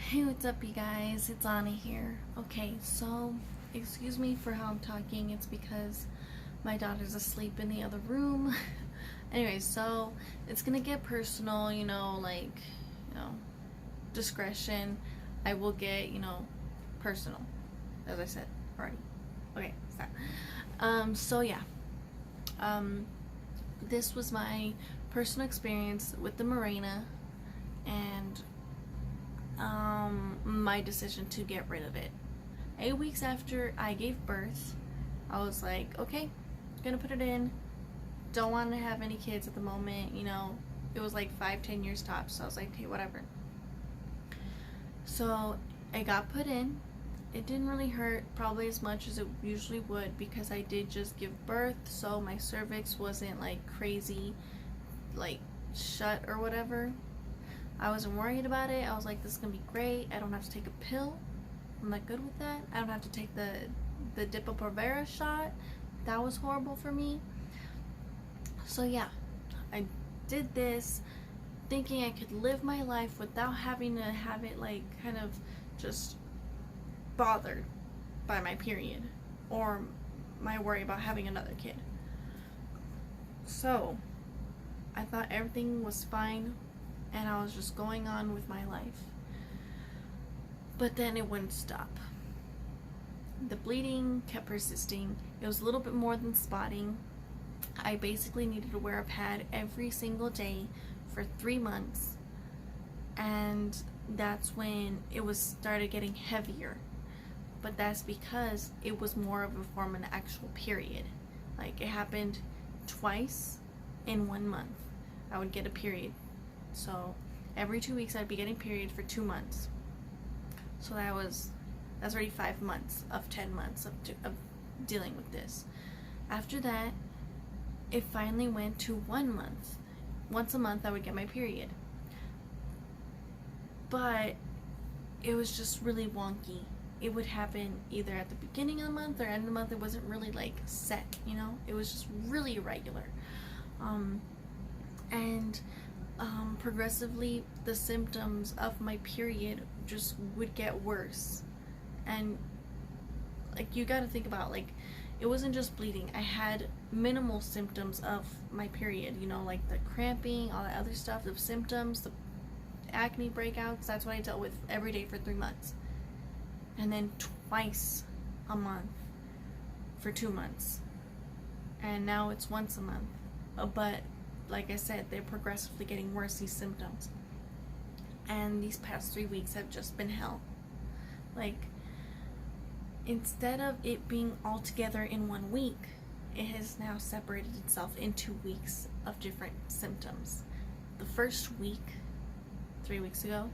Hey, what's up, you guys? It's Anna here. Okay, so excuse me for how I'm talking. It's because my daughter's asleep in the other room. Anyway, so it's gonna get personal, discretion. I will get, personal, as I said already. Okay, stop. So yeah. This was my personal experience with the Mirena and my decision to get rid of it. 8 weeks after I gave birth, I was like, okay, gonna put it in. Don't want to have any kids at the moment, It was like 5-10 years tops, so I was like, okay, whatever. So I got put in. It didn't really hurt probably as much as it usually would because I did just give birth, so my cervix wasn't like crazy, like shut or whatever. I wasn't worried about it. I was like, this is gonna be great. I don't have to take a pill. I'm not good with that. I don't have to take the Depo-Provera shot. That was horrible for me. So yeah, I did this thinking I could live my life without having to have it like kind of just bothered by my period or my worry about having another kid. So I thought everything was fine and I was just going on with my life. But then it wouldn't stop. The bleeding kept persisting. It was a little bit more than spotting. I basically needed to wear a pad every single day for 3 months. And that's when it was started getting heavier. But that's because it was more of a form of an actual period. Like, it happened twice in 1 month. I would get a period. So every 2 weeks I'd be getting period for 2 months. So that's already 5 months of 10 months of dealing with this. After that, it finally went to 1 month. Once a month I would get my period. But it was just really wonky. It would happen either at the beginning of the month or end of the month. It wasn't really like set, It was just really irregular. Progressively the symptoms of my period just would get worse. And like, you got to think about, like, it wasn't just bleeding. I had minimal symptoms of my period, like the cramping, all that other stuff, the symptoms, the acne breakouts. That's what I dealt with every day for 3 months. And then twice a month for 2 months. And now it's once a month. But like I said, they're progressively getting worse, these symptoms. And these past 3 weeks have just been hell. Like, instead of it being all together in 1 week, it has now separated itself in 2 weeks of different symptoms. The first week, 3 weeks ago,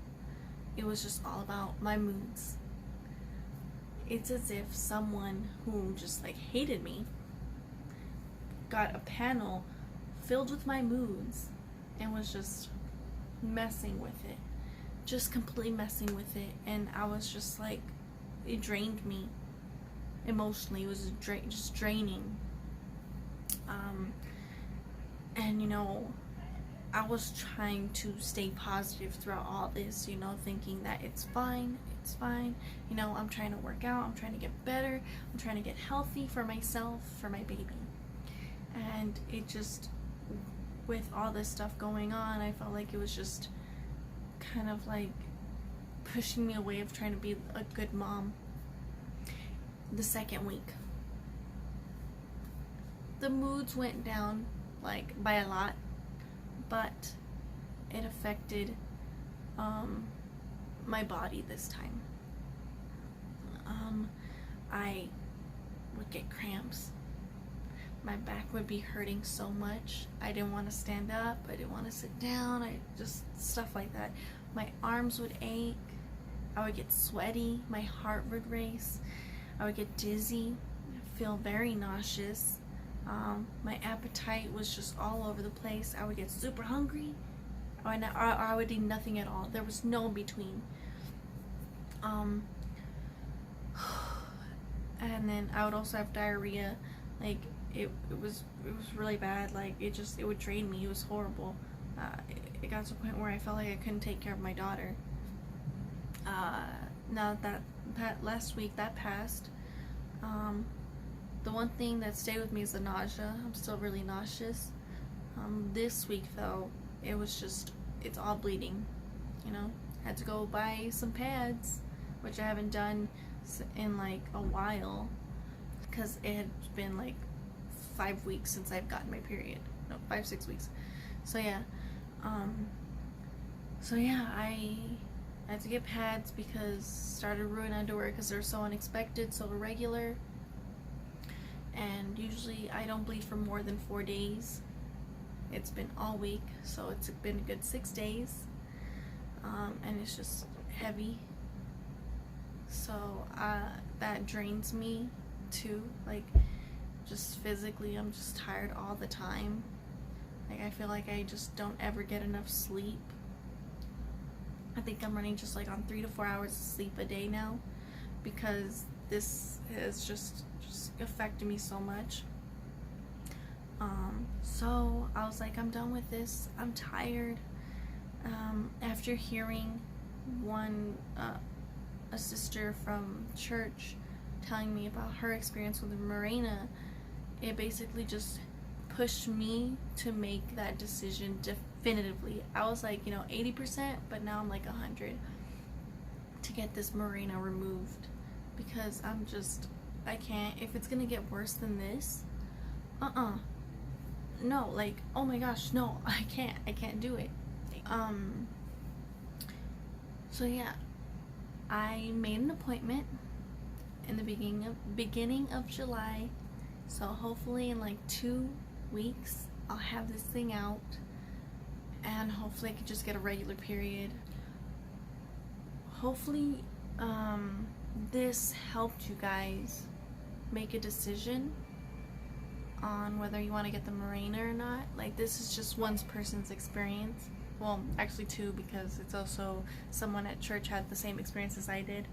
it was just all about my moods. It's as if someone who just like hated me got a panel filled with my moods and was just messing with it, just completely messing with it. And I was just like, it drained me emotionally. It was just draining. And I was trying to stay positive throughout all this, thinking that it's fine, I'm trying to work out, I'm trying to get better, I'm trying to get healthy for myself, for my baby. And it just, with all this stuff going on, I felt like it was just kind of like pushing me away of trying to be a good mom. The second week, the moods went down like by a lot, but it affected my body this time. I would get cramps. My back would be hurting so much. I didn't want to stand up. I didn't want to sit down. Stuff like that. My arms would ache. I would get sweaty. My heart would race. I would get dizzy. Feel very nauseous. My appetite was just all over the place. I would get super hungry. Or I would eat nothing at all. There was no in between. And then I would also have diarrhea. Like, it was really bad. Like, it would drain me. It was horrible. It got to the point where I felt like I couldn't take care of my daughter. Now that last week that passed, the one thing that stayed with me is the nausea. I'm still really nauseous. This week though, it's all bleeding, you know. Had to go buy some pads, which I haven't done in like a while, because it had been like 5 weeks since I've gotten my period. No, 5-6 weeks. So yeah, I had to get pads because started ruining underwear because they're so unexpected, so irregular. And usually I don't bleed for more than 4 days. It's been all week, so it's been a good 6 days. And it's just heavy. So that drains me too. Like, just physically, I'm just tired all the time. Like, I feel like I just don't ever get enough sleep. I think I'm running just like on 3 to 4 hours of sleep a day now, because this has just affected me so much. So I was like, I'm done with this. I'm tired. After hearing a sister from church telling me about her experience with Mirena, it basically just pushed me to make that decision definitively. I was like, 80%, but now I'm like 100 to get this Mirena removed, because I can't. If it's gonna get worse than this, no, like, oh my gosh, no, I can't do it. So yeah, I made an appointment in the beginning of July, so hopefully in like 2 weeks I'll have this thing out, and hopefully I can just get a regular period. Hopefully this helped you guys make a decision on whether you want to get the Mirena or not. Like, this is just one person's experience. Well, actually 2, because it's also someone at church had the same experience as I did.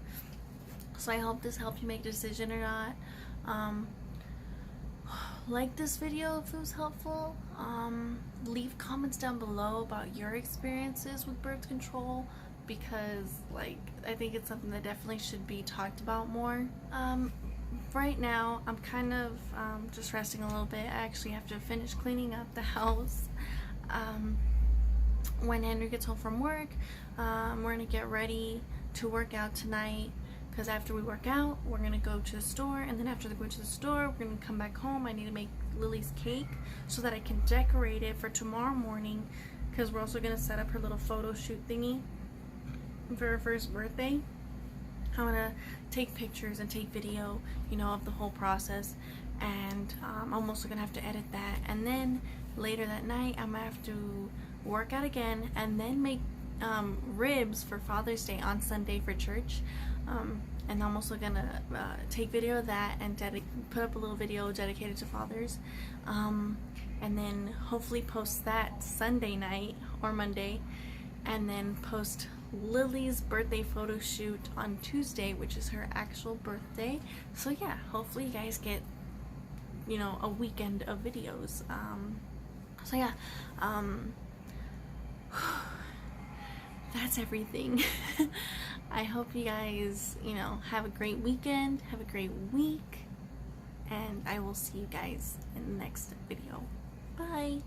So I hope this helped you make a decision or not. Like this video if it was helpful. Leave comments down below about your experiences with birth control, because like, I think it's something that definitely should be talked about more. Right now I'm kind of just resting a little bit. I actually have to finish cleaning up the house. When Henry gets home from work, we're gonna get ready to work out tonight, because after we work out we're gonna go to the store, and then after we go to the store we're gonna come back home. I need to make Lily's cake so that I can decorate it for tomorrow morning, because we're also gonna set up her little photo shoot thingy for her first birthday. I'm gonna take pictures and take video, of the whole process, and I'm also gonna have to edit that, and then later that night I'm gonna have to work out again, and then make ribs for Father's Day on Sunday for church. And I'm also gonna take video of that and put up a little video dedicated to fathers, and then hopefully post that Sunday night or Monday, and then post Lily's birthday photo shoot on Tuesday, which is her actual birthday. So yeah, hopefully you guys get a weekend of videos. So yeah, that's everything. I hope you guys, have a great weekend, have a great week, and I will see you guys in the next video. Bye!